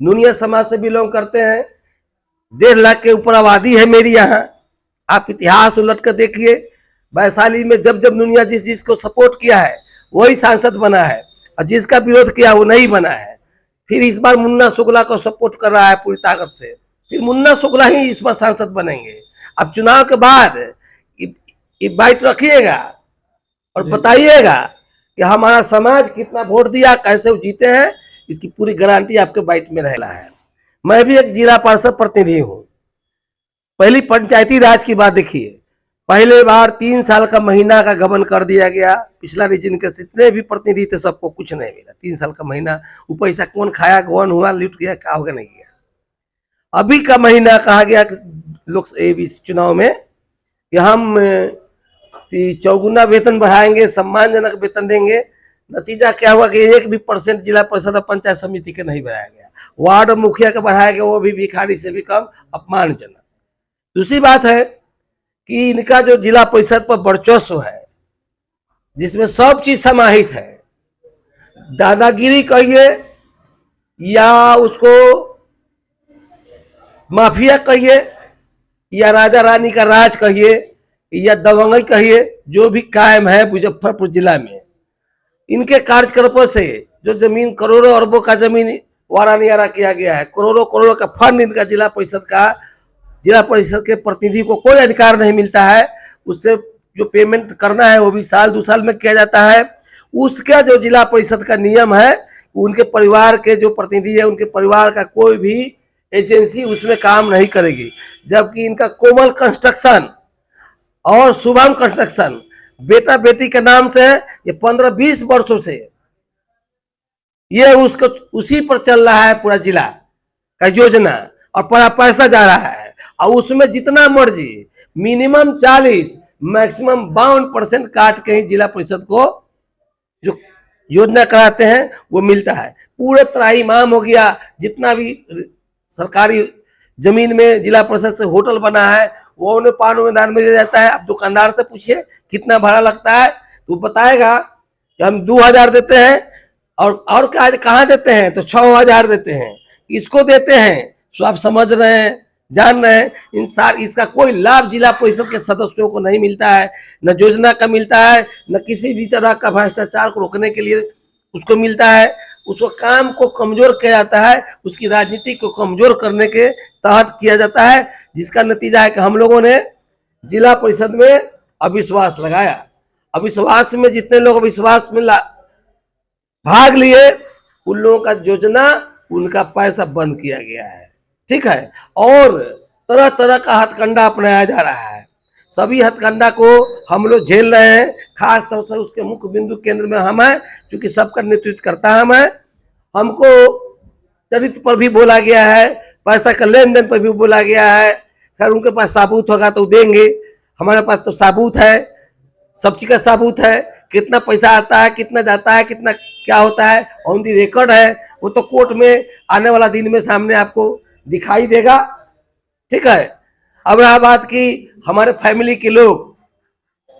नूनिया समाज से बिलोंग करते हैं। 1.5 लाख के ऊपर आबादी है मेरी यहाँ। आप इतिहास उलट कर देखिए, वैशाली में जब जब नूनिया जिस को सपोर्ट किया है वही सांसद बना है, और जिसका विरोध किया वो नहीं बना है। फिर इस बार मुन्ना शुक्ला को सपोर्ट कर रहा है पूरी ताकत से, फिर मुन्ना शुक्ला ही इस बार सांसद बनेंगे। अब चुनाव के बाद ये बाइट रखिएगा और बताइएगा कि हमारा समाज कितना वोट दिया, कैसे वो जीते हैं, इसकी पूरी गारंटी आपके बाइट में रहना है। मैं भी एक जिला पार्षद प्रतिनिधि हूँ। पहली पंचायती राज की बात देखिए, पहले बार 3 साल का महीना का गबन कर दिया गया। पिछला रीजन के जितने भी प्रतिनिधि थे सबको कुछ नहीं मिला। 3 साल का महीना, वो पैसा कौन खाया, कौन हुआ, लूट गया, क्या होगा, नहीं गया। अभी का महीना कहा गया लोक चुनाव में कि हम 4 वेतन बढ़ाएंगे, सम्मानजनक वेतन देंगे। नतीजा क्या हुआ कि 1 भी % जिला परिषद और पंचायत समिति के नहीं बढ़ाया गया। वार्ड मुखिया का बढ़ाया गया, वो भी भिखारी से भी कम, अपमानजनक। दूसरी बात है कि इनका जो जिला परिषद पर वर्चस्व है, जिसमें सब चीज समाहित है, दादागिरी कहिए या उसको माफिया कहिए या राजा रानी का राज कहिए या दबंगई कहिए, जो भी कायम है मुजफ्फरपुर जिला में। इनके कार्यकलापों से जो जमीन, करोड़ों अरबों का जमीन वारा नियारा किया गया है, करोड़ों करोड़ों का फंड इनका जिला परिषद के प्रतिनिधि को कोई अधिकार नहीं मिलता है। उससे जो पेमेंट करना है वो भी साल 2 साल में किया जाता है। उसका जो जिला परिषद का नियम है, उनके परिवार के जो प्रतिनिधि है, उनके परिवार का कोई भी एजेंसी उसमें काम नहीं करेगी। जबकि इनका कोमल कंस्ट्रक्शन और शुभम कंस्ट्रक्शन बेटा बेटी के नाम से ये 15-20 वर्षों से ये उसको उसी पर चल रहा है, पूरा जिला का योजना, और पूरा पैसा जा रहा है। और उसमें जितना मर्जी मिनिमम 40 मैक्सिमम 52% काट के ही जिला परिषद को जो योजना कराते हैं वो मिलता है। पूरे त्राहिमाम हो गया। जितना भी सरकारी जमीन में जिला परिषद से होटल बना है वो उन्हें पान मैदान में दिया जाता है। अब दुकानदार से पूछिए कितना भाड़ा लगता है तो बताएगा कि हम 2000 देते हैं, और कहाँ देते हैं तो 6000 देते हैं, इसको देते हैं। तो आप समझ रहे हैं, जान रहे हैं, इसका कोई लाभ जिला परिषद के सदस्यों को नहीं मिलता है, न योजना का मिलता है, न किसी भी तरह का भ्रष्टाचार को रोकने के लिए उसको मिलता है। उसको काम को कमजोर किया जाता है, उसकी राजनीति को कमजोर करने के तहत किया जाता है, जिसका नतीजा है कि हम लोगों ने जिला परिषद में अविश्वास लगाया। अविश्वास में जितने लोग अविश्वास में भाग लिए, उन लोगों का योजना, उनका पैसा बंद किया गया है। ठीक है, और तरह तरह का हथकंडा अपनाया जा रहा है। सभी हथकंडा को हम लोग झेल रहे हैं। खास तौर से उसके मुख्य बिंदु केंद्र में हम हैं, क्योंकि सबका नेतृत्व करता हम है। हमको चरित्र पर भी बोला गया है, पैसा का लेन देन पर भी बोला गया है। खैर उनके पास साबूत होगा तो देंगे, हमारे पास तो साबूत है, सब चीज का साबूत है। कितना पैसा आता है, कितना जाता है, कितना क्या होता है, ऑन दी रिकॉर्ड है। वो तो कोर्ट में आने वाला दिन में सामने आपको दिखाई देगा। ठीक है, अब रहा बात की हमारे फैमिली के लोग,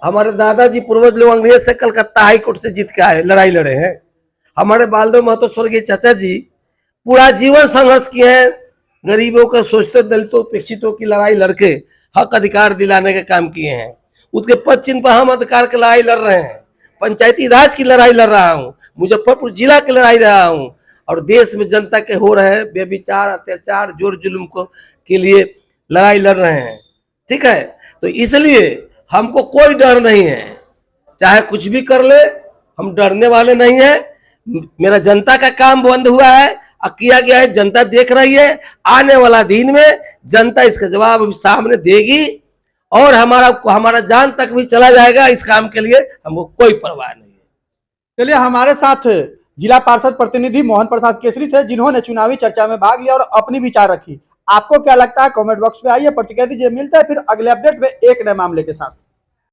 हमारे दादाजी पूर्वज लोग अंग्रेज से कलकत्ता हाई कोर्ट से जीत के आए, लड़ाई लड़े हैं। हमारे बालदेव महतो स्वर्गीय चाचा जी पूरा जीवन संघर्ष किए हैं, गरीबों के, शोषित, दलितों, उपेक्षितों की लड़ाई लड़के हक अधिकार दिलाने का काम किए हैं। उसके पद चिन्ह पर हम अधिकार की लड़ाई लड़ रहे हैं, पंचायती राज की लड़ाई लड़ रहा हूँ, मुजफ्फरपुर जिला की लड़ाई रहा हूँ, और देश में जनता के हो रहे बेविचार, अत्याचार, जोर जुल्म को के लिए लड़ाई लड़ रहे हैं। ठीक है, तो इसलिए हमको कोई डर नहीं है, चाहे कुछ भी कर ले, हम डरने वाले नहीं है। मेरा जनता का काम बंद हुआ है और किया गया है, जनता देख रही है। आने वाला दिन में जनता इसका जवाब सामने देगी, और हमारा जान तक भी चला जाएगा। इस काम के लिए हमको कोई परवाह नहीं है। चलिए, हमारे साथ जिला पार्षद प्रतिनिधि मोहन प्रसाद केसरी थे, जिन्होंने चुनावी चर्चा में भाग लिया और अपनी विचार रखी। आपको क्या लगता है, कमेंट बॉक्स में आइए, प्रतिक्रिया दीजिए। मिलता है फिर अगले अपडेट में एक नए मामले के साथ।